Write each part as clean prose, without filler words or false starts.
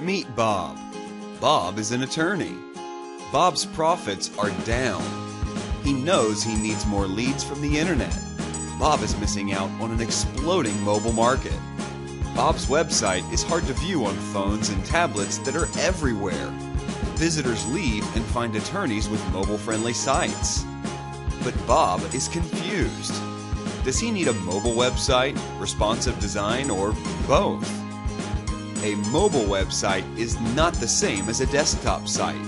Meet Bob. Bob is an attorney. Bob's profits are down. He knows he needs more leads from the internet. Bob is missing out on an exploding mobile market. Bob's website is hard to view on phones and tablets that are everywhere. Visitors leave and find attorneys with mobile-friendly sites. But Bob is confused. Does he need a mobile website, responsive design, or both? A mobile website is not the same as a desktop site.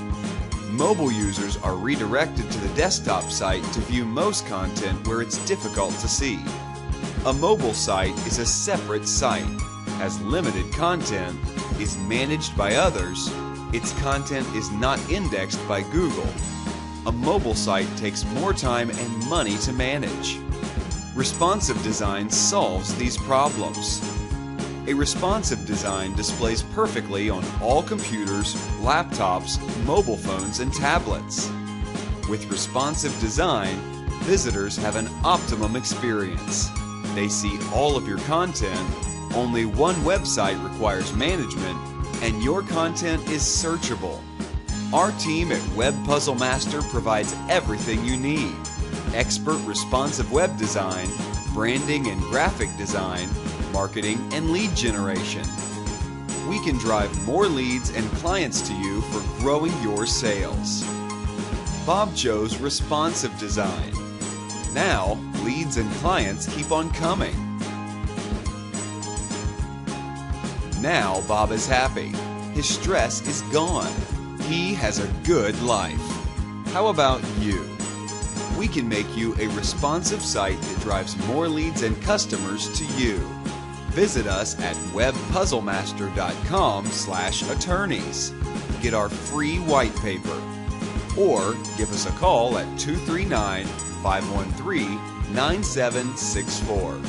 Mobile users are redirected to the desktop site to view most content where it's difficult to see. A mobile site is a separate site, has limited content, is managed by others, its content is not indexed by Google. A mobile site takes more time and money to manage. Responsive design solves these problems. A responsive design displays perfectly on all computers, laptops, mobile phones, and tablets. With responsive design, visitors have an optimum experience. They see all of your content, only one website requires management, and your content is searchable. Our team at Web Puzzle Master provides everything you need: expert responsive web design, branding and graphic design, marketing and lead generation. We can drive more leads and clients to you for growing your sales. Bob chose responsive design. Now, leads and clients keep on coming. Now Bob is happy. His stress is gone. He has a good life. How about you? We can make you a responsive site that drives more leads and customers to you. Visit us at webpuzzlemaster.com/attorneys. Get our free white paper. Or give us a call at 239-513-9764.